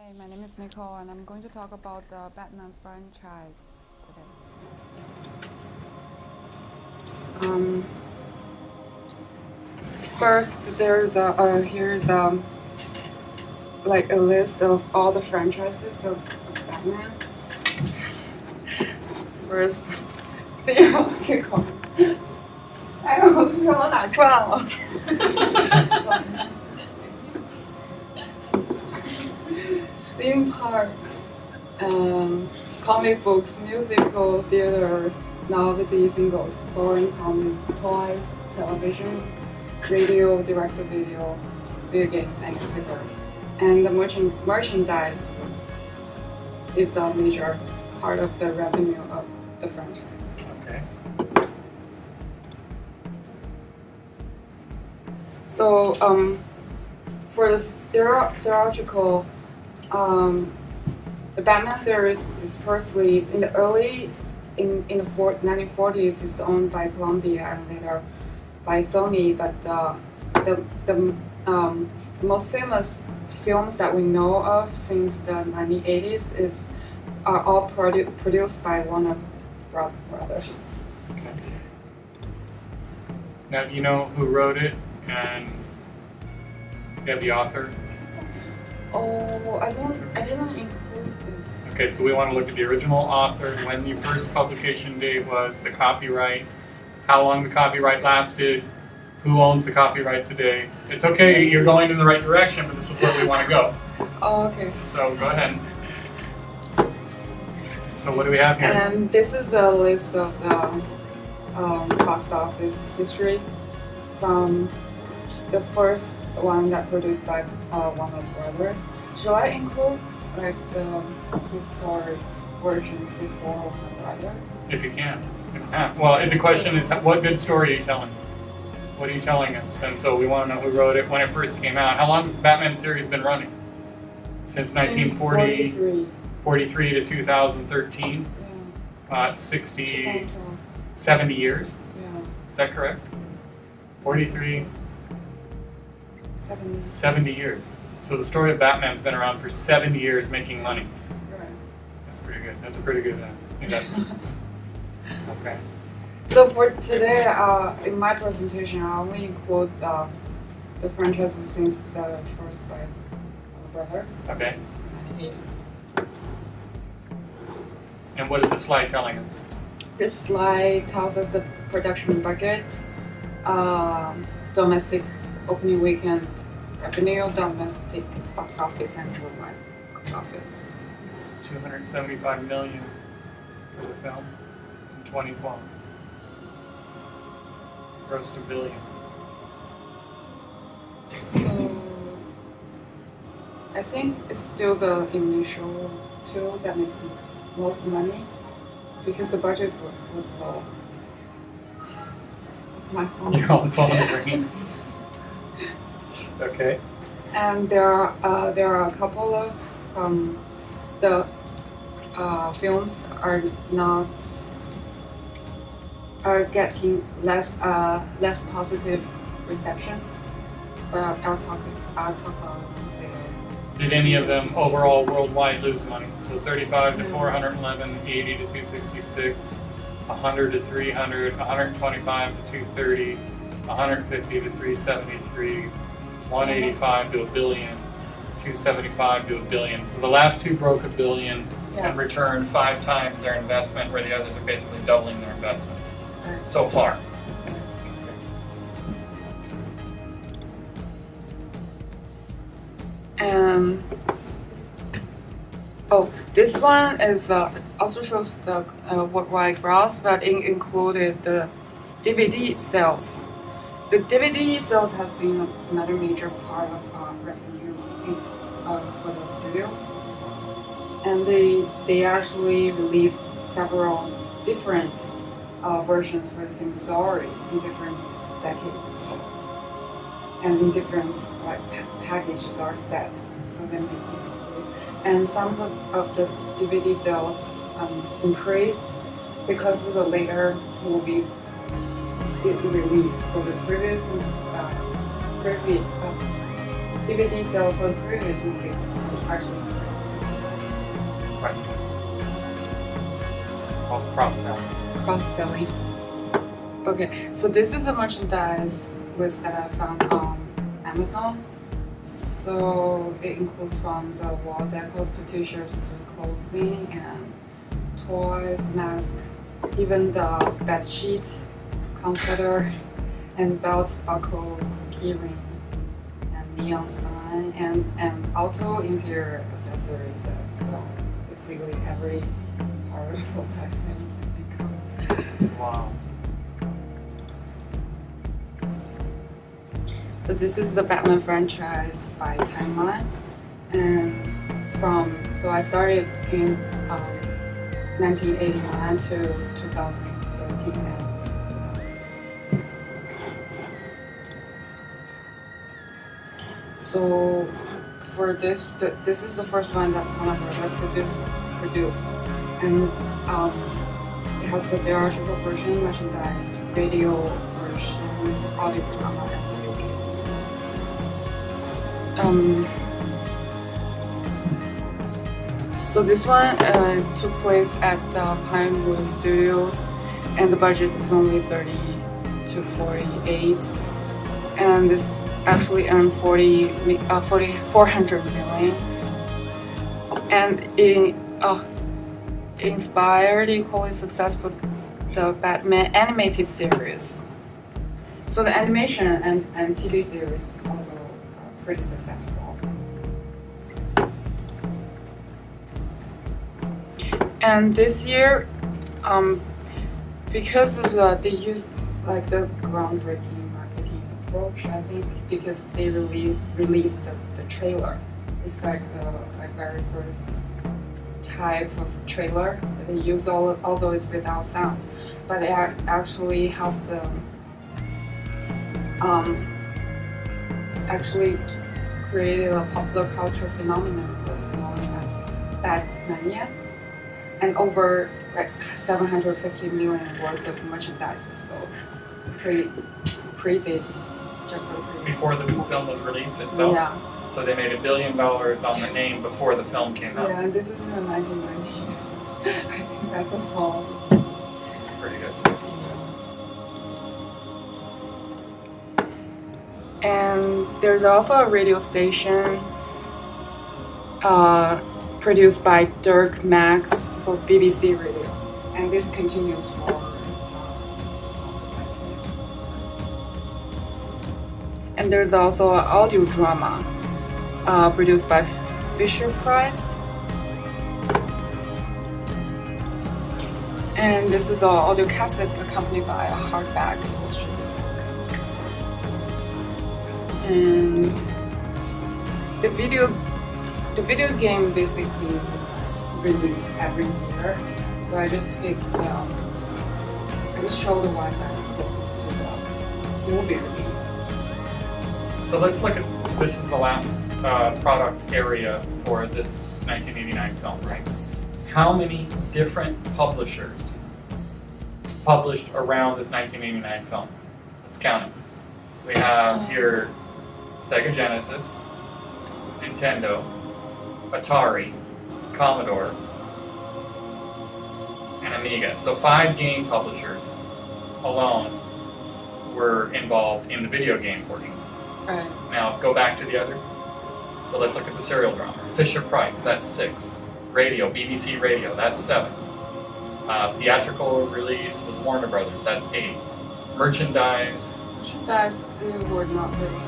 Hi, my name is Nicole, and I'm going to talk about the Batman franchise today. First, here's like a list of all the franchises of Batman. First, theatrical. 哎呦，给我打转了。Theme park, comic books, musical, theater, novelty singles, foreign comics, toys, television, radio, direct-to-video, video games, and newspaper. And the merchandise is a major part of the revenue of the franchise. Okay. So, for the theatrical, the Batman series is firstly in the 1940s is owned by Columbia and later by Sony. But the most famous films that we know of since the 1980s are all produced by Warner Brothers. Okay. Now, do you know who wrote it and you have the author? Oh, I didn't include this. Okay, so we want to look at the original author, when the first publication date was, the copyright, how long the copyright lasted, who owns the copyright today. It's okay, you're going in the right direction, but this is where we want to go. Oh, okay. So go ahead. So what do we have here? And this is the list of the box office history from the first one that produced by Warner Brothers. Should I include like the historic versions before Warner Brothers? If you can. Well, if the question is, what good story are you telling? What are you telling us? And so we want to know who wrote it, when it first came out. How long has the Batman series been running? Since 1943 to 2013? Yeah. 70 years? Yeah. Is that correct? 43? 70 years. So the story of Batman's been around for 70 years making money. Right. That's pretty good. That's a pretty good investment. Okay. So for today, in my presentation, I only include the franchises since the first by Brothers. Okay. Since 1980. And what is the slide telling us? This slide tells us the production budget, domestic opening weekend revenue, domestic box office, and worldwide box office. $275 million for the film in 2012. Grossed $1 billion. So I think it's still the initial two that makes most money because the budget was low. It's my phone. Your own phone is ringing. Okay. And there are a couple of the films are getting less positive receptions, but I'll talk about it later. Did any of them overall worldwide lose money? So 35 to 411, 80 to 266, 100 to 300, 125 to 230, 150 to 373, 185 to $1 billion, 275 to $1 billion. So the last two broke $1 billion and returned 5 times their investment, where the others are basically doubling their investment so far. This one is also shows the worldwide gross, but it included the DVD sales. The DVD sales has been another major part of revenue for the studios, and they actually released several different versions for the same story in different decades and in different like packages or sets. So then and some of the DVD sales increased because of the later movies it released. So the previous DVD sales for the previous movies actually increased. Right. Called cross-selling. Cross-selling. Okay, so this is the merchandise list that I found on Amazon. So it includes from the wall decors to t-shirts to clothing and toys, masks, even the bed sheet, comforter, and belts, buckles, keyring, and neon sign, and auto interior accessory set. So basically every part of the life thing. Wow. So this is the Batman franchise by timeline, and so I started in 1989 to 2013. So for this, this is the first one that Warner produced, and it has the theatrical version, merchandise, radio version, audio drama, and video games. So this one took place at Pinewood Studios, and the budget is only 30 to 48. And this actually earned 400 million, and it inspired equally successful the Batman animated series. So the animation and TV series also pretty successful. And this year, because of they use like the groundbreaking approach, I think, because they released the trailer. It's like the very first type of trailer. They use although it's without sound, but it actually helped actually created a popular cultural phenomenon that's known as Batmania, and over like 750 million worth of merchandise was sold. Predated. Before the film was released itself? Yeah. So they made $1 billion on the name before the film came out? Yeah, and this is in the 1990s. I think that's a fall. It's pretty good. And there's also a radio station produced by Dirk Max for BBC Radio. And this continues for and there's also an audio drama produced by Fisher Price. And this is an audio cassette accompanied by a hardback illustrated book. And the video game basically released every year. So I just picked, I just showed the one that closest to the movie release. So let's look at, this is the last product area for this 1989 film, right? How many different publishers published around this 1989 film? Let's count them. We have here Sega Genesis, Nintendo, Atari, Commodore, and Amiga. So 5 game publishers alone were involved in the video game portion. Right. Now, go back to the other. So let's look at the serial drama. Fisher Price, that's 6. Radio, BBC Radio, that's 7. Theatrical release was Warner Brothers, that's 8. Merchandise. Merchandise were not very.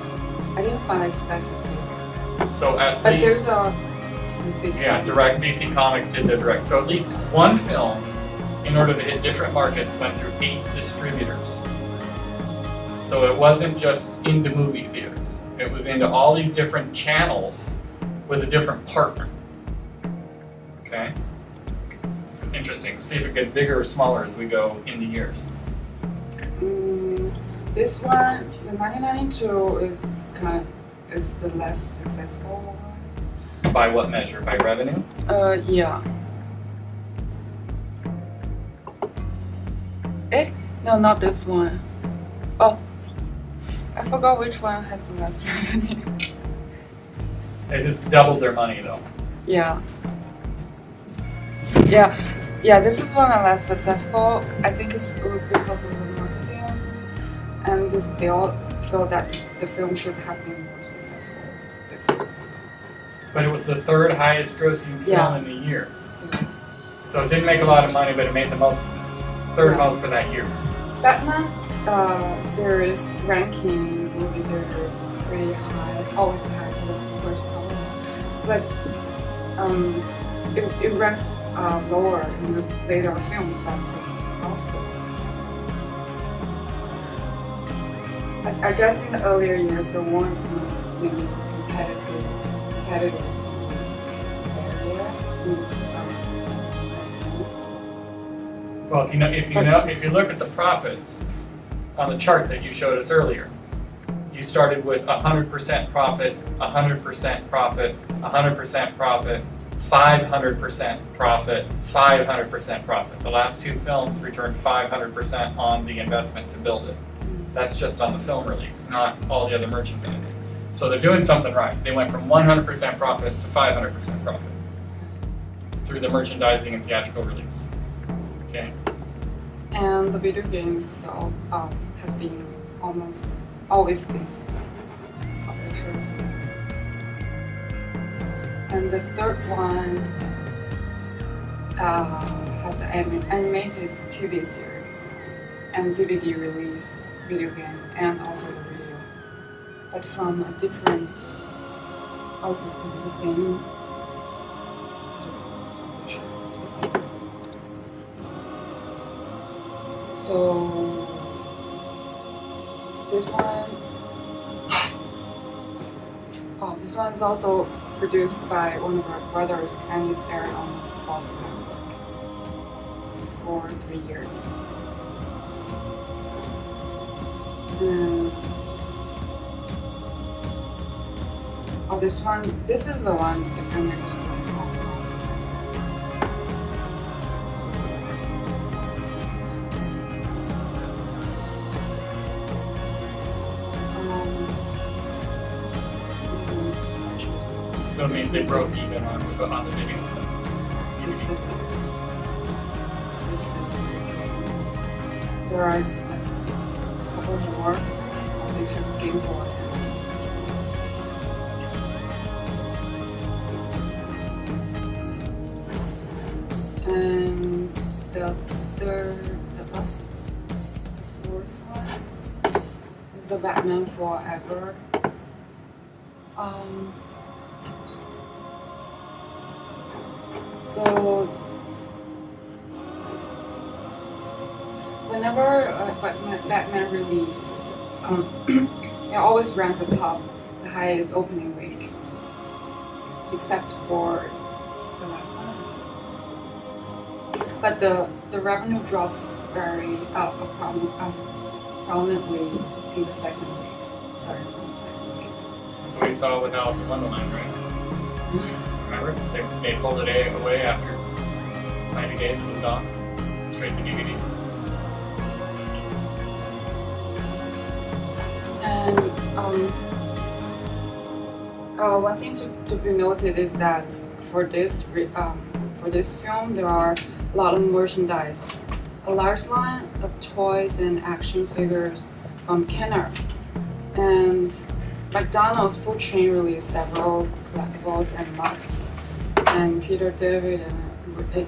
I didn't find like specific. So at but least. But there's a. Yeah, direct. DC Comics did the direct. So at least one film, in order to hit different markets, went through 8 distributors. So it wasn't just into movie theaters. It was into all these different channels with a different partner. Okay? It's interesting to see if it gets bigger or smaller as we go in the years. This one, the 1992 is the less successful one. By what measure? By revenue? Yeah. No, not this one. Oh. I forgot which one has the less revenue. They just doubled their money though. Yeah. Yeah. This is one less successful. I think it was because of the marketing, and they all felt that the film should have been more successful. But it was the third highest grossing film in the year. So it didn't make a lot of money, but it made the third most for that year. Batman series ranking movie theater is pretty high, always high for the first couple, but it ranks lower in the later films than the outputs. I guess in the earlier years there weren't many competitors in this area. Well, if you look at the profits on the chart that you showed us earlier, you started with 100% profit, 100% profit, 100% profit, 500% profit, 500% profit. The last two films returned 500% on the investment to build it. That's just on the film release, not all the other merchandising. So they're doing something right. They went from 100% profit to 500% profit through the merchandising and theatrical release. Okay. And the video games has been almost always this publishers. And the third one has an animated TV series and DVD release, video game, and also the video, but from a different. Also, is it the same? It's the same. So this one is also produced by one of our brothers, and is aired on the Fox network for 3 years. This is the one the premiere is doing on. So it means they broke even on the video side. There are a couple more pictures game for. And the fourth one is the Batman Forever. So whenever Batman released, it always ranked the top, the highest opening week, except for the last one. But the revenue drops very prominently in the second week, starting from the second week. That's what we saw with Alice in Wonderland, right? Remember? They pulled it away after 90 days it was gone, straight to DVD. And one thing to be noted is that for this film there are a lot of merchandise, a large line of toys and action figures from Kenner, and McDonald's food chain released several collectibles and mugs, and Peter David and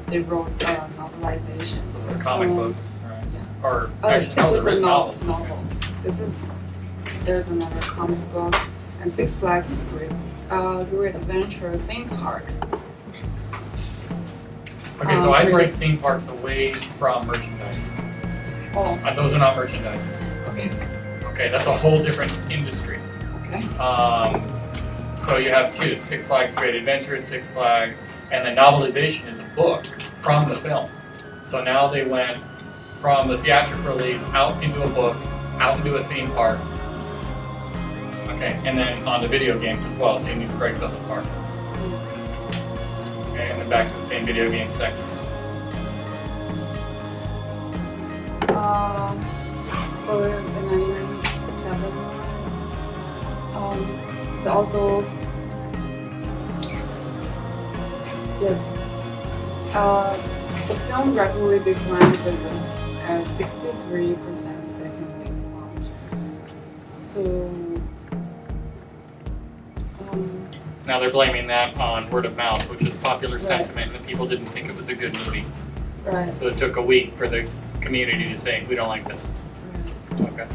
they wrote novelizations. So they're comic books, right? Yeah. Or actually, no, they're written novels. There's another comic book, and Six Flags Great Adventure theme park. Okay, so I break theme parks away from merchandise. Oh. Those are not merchandise. Okay. Okay, that's a whole different industry. Okay. So you have two, Six Flags Great Adventure, Six Flags, and the novelization is a book from the film. So now they went from the theatrical release out into a book, out into a theme park. Okay, and then on the video games as well, so you need to break those apart. Okay, and then back to the same video game section. For the 1997, it's also the film rapidly declined at 63% second week launch. So, Now they're blaming that on word of mouth, which is popular Right. sentiment, and people didn't think it was a good movie. right. So it took a week for the community to say, we don't like this. Right. Okay.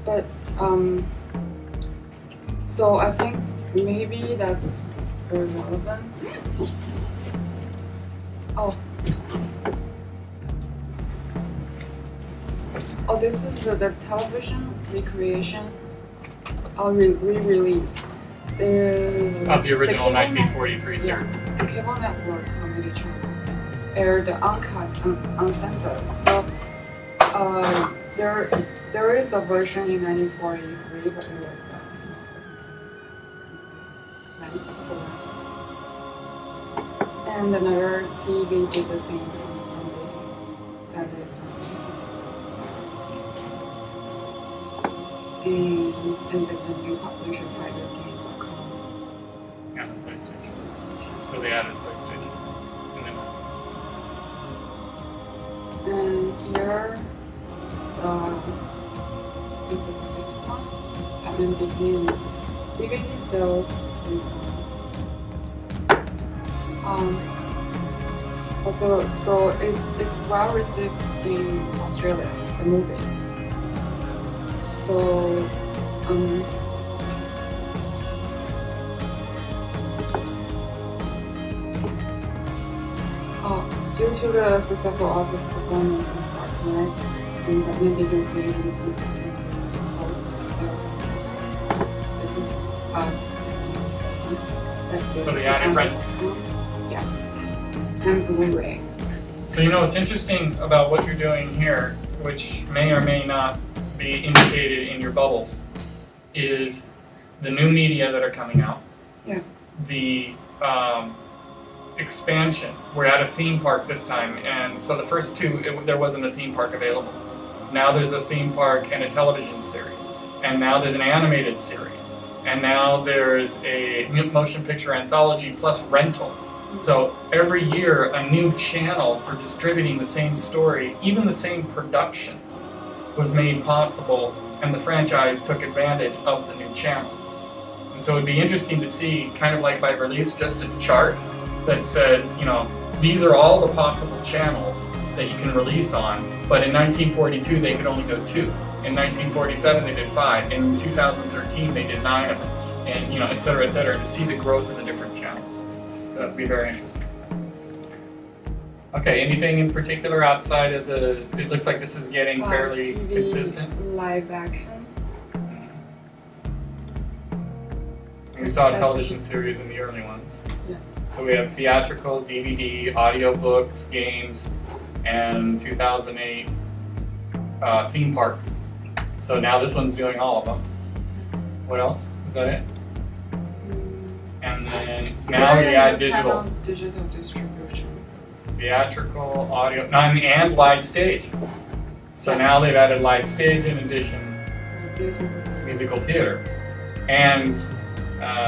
But so I think maybe that's irrelevant. Oh. Oh, this is the television recreation or re-release. Of the original cable 1943 series. Yeah, the cable network comedy channel aired uncut, uncensored. So there is a version in 1943, but it was 94. And another TV did the same on Saturday, Sunday. And there's a new publisher, TigerGame.com. Yeah, PlayStation. So they added PlayStation. And here, I think this is a big one. Batman Begins. DVD sales is also so it's well received in Australia, the movie. So due to the successful office performance in Dark Knight, and Batman Begins series is support sales and rentals. This is So they added rentals. Yeah, and Blu-ray. So what's interesting about what you're doing here, which may or may not be indicated in your bubbles, is the new media that are coming out. Yeah. The expansion. We're at a theme park this time, and so the first two, there wasn't a theme park available. Now there's a theme park and a television series, and now there's an animated series, and now there's a motion picture anthology plus rental. So every year, a new channel for distributing the same story, even the same production, was made possible, and the franchise took advantage of the new channel. And so it'd be interesting to see, kind of like by release, just a chart that said, these are all the possible channels that you can release on, but in 1942 they could only go 2. In 1947 they did 5. In 2013 they did 9 of them, and et cetera, to see the growth of the different channels. That would be very interesting. Okay, anything in particular outside of it looks like this is getting fairly TV, consistent? live action. We saw a television series in the early ones. Yeah. So we have theatrical, DVD, audiobooks, games, and 2008 theme park. So now this one's doing all of them. What else? Is that it? And then now you add digital. Digital distributions. Theatrical, audio, and live stage. So now they've added live stage in addition musical theater. And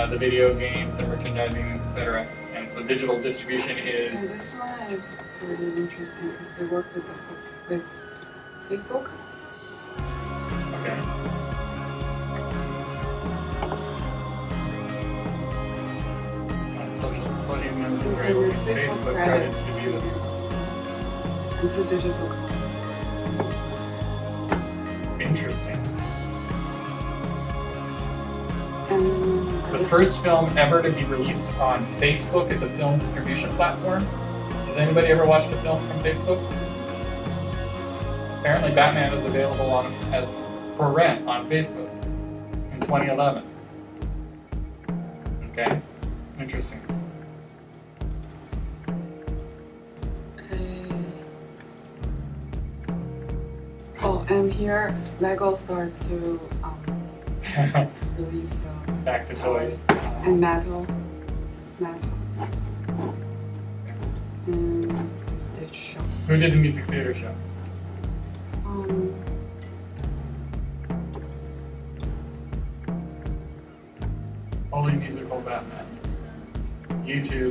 the video games and merchandising, etc. And so digital distribution is... And this one is pretty interesting because they work with Facebook. Okay. Social users are able to use Facebook credits to do them. And to digital. Interesting. And The first film ever to be released on Facebook as a film distribution platform. Has anybody ever watched a film from Facebook? Apparently Batman is available for rent on Facebook in 2011. Okay, interesting. And here Lego start to release Back to toys. and metal. And the stage show. Who did the music theater show? Only musical Batman. YouTube.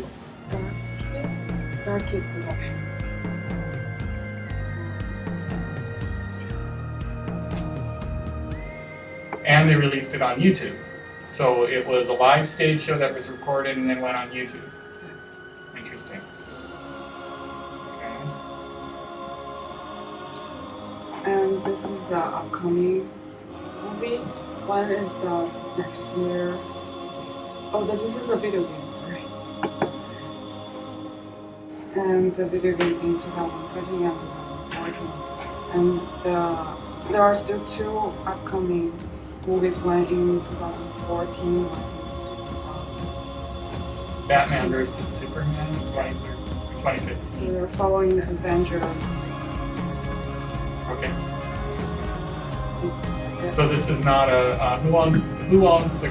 Star Kid production. And they released it on YouTube. So it was a live stage show that was recorded and then went on YouTube. Interesting. Okay. And this is the upcoming movie. One is next year. Oh, this is a video game, sorry. And the video games in 2013 and 2014. And there are still two upcoming movies, one in 2014. Batman versus Superman in 2015. So they're following the Avenger. Okay. Interesting. So this is not a who owns the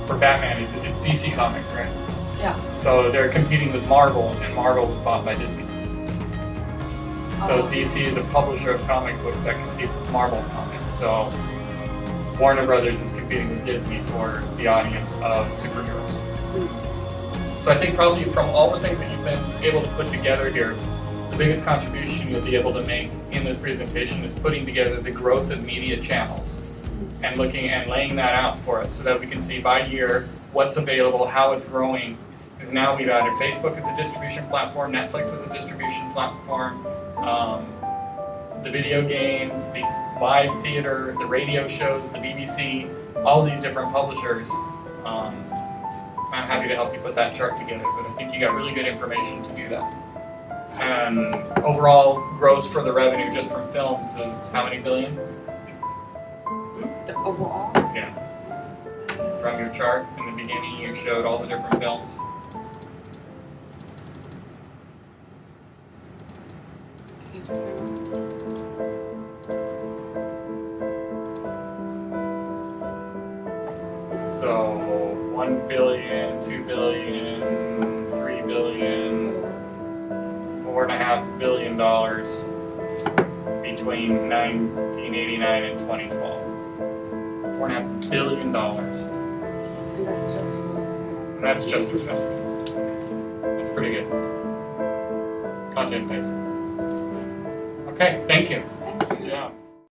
for Batman? It's DC Comics, right? Yeah. So they're competing with Marvel, and Marvel was bought by Disney. So DC is a publisher of comic books that competes with Marvel Comics. So Warner Brothers is competing with Disney for the audience of superheroes. So I think probably from all the things that you've been able to put together here, the biggest contribution you'll be able to make in this presentation is putting together the growth of media channels and looking and laying that out for us so that we can see by year what's available, how it's growing. Because now we've added Facebook as a distribution platform, Netflix as a distribution platform, the video games, the live theater, the radio shows, the BBC, all these different publishers. I'm happy to help you put that chart together, but I think you got really good information to do that. And overall gross for the revenue just from films is how many billion? The overall? Yeah. From your chart in the beginning, you showed all the different films. So 1 billion, 2 billion, 3 billion, $4.5 billion between 1989 and 2012. $4.5 billion. And that's just for And that's just for film. That's pretty good. Content based. Okay, thank you. Thank you. Good job.